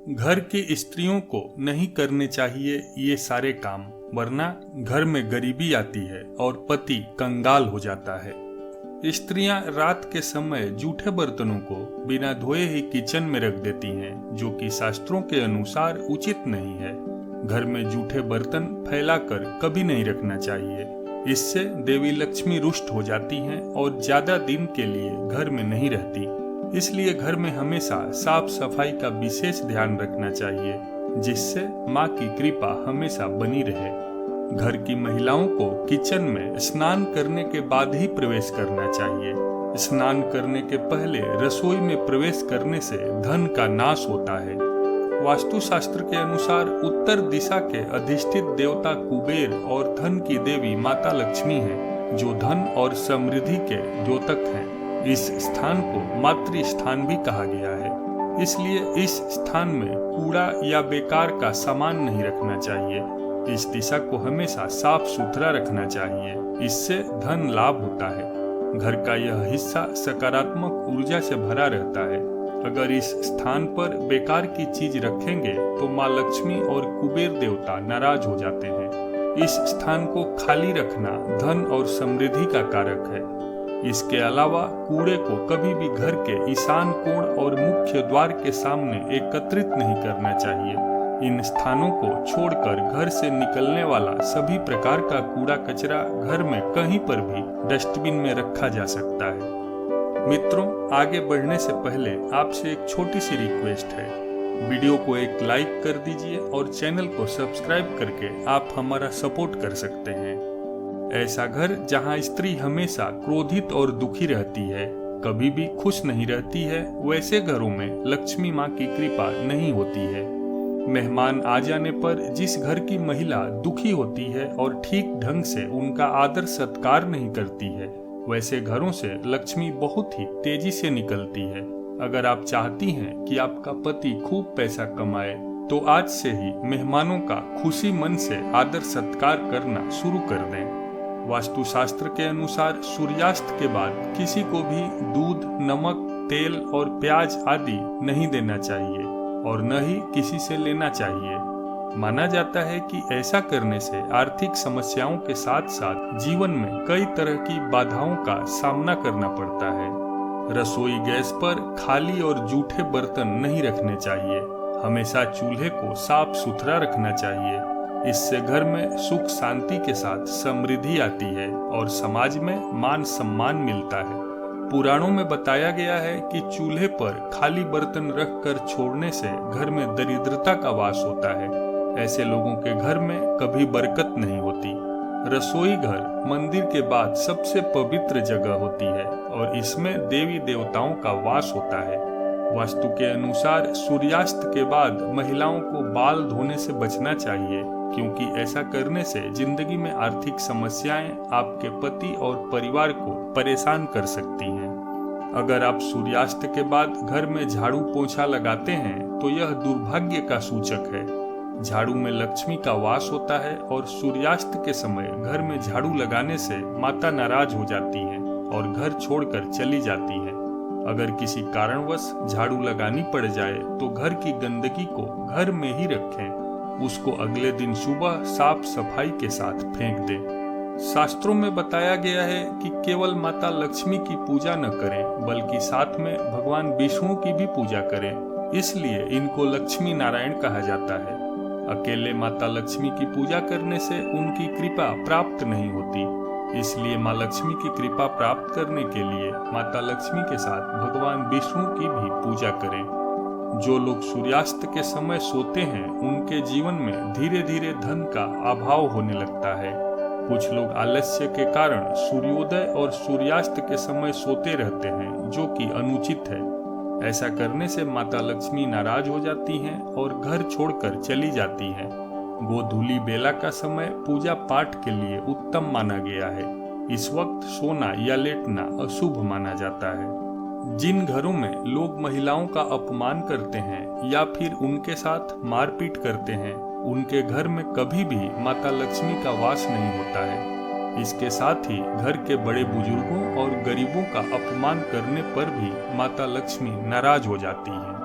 घर की स्त्रियों को नहीं करने चाहिए ये सारे काम, वरना घर में गरीबी आती है और पति कंगाल हो जाता है। स्त्रियां रात के समय जूठे बर्तनों को बिना धोए ही किचन में रख देती हैं, जो कि शास्त्रों के अनुसार उचित नहीं है। घर में जूठे बर्तन फैलाकर कभी नहीं रखना चाहिए। इससे देवी लक्ष्मी रुष्ट हो जाती हैं और ज्यादा दिन के लिए घर में नहीं रहती। इसलिए घर में हमेशा साफ सफाई का विशेष ध्यान रखना चाहिए, जिससे माँ की कृपा हमेशा बनी रहे। घर की महिलाओं को किचन में स्नान करने के बाद ही प्रवेश करना चाहिए। स्नान करने के पहले रसोई में प्रवेश करने से धन का नाश होता है। वास्तुशास्त्र के अनुसार उत्तर दिशा के अधिष्ठित देवता कुबेर और धन की देवी माता लक्ष्मी हैं, जो धन और समृद्धि के द्योतक हैं। इस स्थान को मातृ स्थान भी कहा गया है। इसलिए इस स्थान में कूड़ा या बेकार का सामान नहीं रखना चाहिए। इस दिशा को हमेशा साफ सुथरा रखना चाहिए। इससे धन लाभ होता है। घर का यह हिस्सा सकारात्मक ऊर्जा से भरा रहता है। अगर इस स्थान पर बेकार की चीज रखेंगे तो माँ लक्ष्मी और कुबेर देवता नाराज हो जाते हैं। इस स्थान को खाली रखना धन और समृद्धि का कारक है। इसके अलावा कूड़े को कभी भी घर के ईशान कोण और मुख्य द्वार के सामने एकत्रित नहीं करना चाहिए। इन स्थानों को छोड़कर घर से निकलने वाला सभी प्रकार का कूड़ा कचरा घर में कहीं पर भी डस्टबिन में रखा जा सकता है। मित्रों, आगे बढ़ने से पहले आपसे एक छोटी सी रिक्वेस्ट है। वीडियो को एक लाइक कर दीजिए और चैनल को सब्सक्राइब करके आप हमारा सपोर्ट कर सकते हैं। ऐसा घर जहां स्त्री हमेशा क्रोधित और दुखी रहती है, कभी भी खुश नहीं रहती है, वैसे घरों में लक्ष्मी माँ की कृपा नहीं होती है। मेहमान आ जाने पर जिस घर की महिला दुखी होती है और ठीक ढंग से उनका आदर सत्कार नहीं करती है, वैसे घरों से लक्ष्मी बहुत ही तेजी से निकलती है। अगर आप चाहती हैं कि आपका पति खूब पैसा कमाए, तो आज से ही मेहमानों का खुशी मन से आदर सत्कार करना शुरू कर दें। वास्तुशास्त्र के अनुसार सूर्यास्त के बाद किसी को भी दूध, नमक, तेल और प्याज आदि नहीं देना चाहिए और न ही किसी से लेना चाहिए। माना जाता है कि ऐसा करने से आर्थिक समस्याओं के साथ साथ जीवन में कई तरह की बाधाओं का सामना करना पड़ता है। रसोई गैस पर खाली और जूठे बर्तन नहीं रखने चाहिए। हमेशा चूल्हे को साफ सुथरा रखना चाहिए। इससे घर में सुख शांति के साथ समृद्धि आती है और समाज में मान सम्मान मिलता है। पुराणों में बताया गया है कि चूल्हे पर खाली बर्तन रखकर छोड़ने से घर में दरिद्रता का वास होता है। ऐसे लोगों के घर में कभी बरकत नहीं होती। रसोई घर मंदिर के बाद सबसे पवित्र जगह होती है और इसमें देवी देवताओं का वास होता है। वास्तु के अनुसार सूर्यास्त के बाद महिलाओं को बाल धोने से बचना चाहिए, क्योंकि ऐसा करने से जिंदगी में आर्थिक समस्याएं आपके पति और परिवार को परेशान कर सकती हैं। अगर आप सूर्यास्त के बाद घर में झाड़ू पोंछा लगाते हैं तो यह दुर्भाग्य का सूचक है। झाड़ू में लक्ष्मी का वास होता है और सूर्यास्त के समय घर में झाड़ू लगाने से माता नाराज हो जाती हैं और घर छोड़कर चली जाती हैं। अगर किसी कारणवश झाड़ू लगानी पड़ जाए तो घर की गंदगी को घर में ही रखें। उसको अगले दिन सुबह साफ सफाई के साथ फेंक दें। शास्त्रों में बताया गया है कि केवल माता लक्ष्मी की पूजा न करें, बल्कि साथ में भगवान विष्णु की भी पूजा करें। इसलिए इनको लक्ष्मी नारायण कहा जाता है। अकेले माता लक्ष्मी की पूजा करने से उनकी कृपा प्राप्त नहीं होती। इसलिए माँ लक्ष्मी की कृपा प्राप्त करने के लिए माता लक्ष्मी के साथ भगवान विष्णु की भी पूजा करें। जो लोग सूर्यास्त के समय सोते हैं, उनके जीवन में धीरे धीरे धन का अभाव होने लगता है। कुछ लोग आलस्य के कारण सूर्योदय और सूर्यास्त के समय सोते रहते हैं, जो कि अनुचित है। ऐसा करने से माता लक्ष्मी नाराज हो जाती हैं और घर छोड़कर चली जाती हैं। गोधूली बेला का समय पूजा पाठ के लिए उत्तम माना गया है। इस वक्त सोना या लेटना अशुभ माना जाता है। जिन घरों में लोग महिलाओं का अपमान करते हैं या फिर उनके साथ मारपीट करते हैं, उनके घर में कभी भी माता लक्ष्मी का वास नहीं होता है। इसके साथ ही घर के बड़े बुजुर्गों और गरीबों का अपमान करने पर भी माता लक्ष्मी नाराज हो जाती है।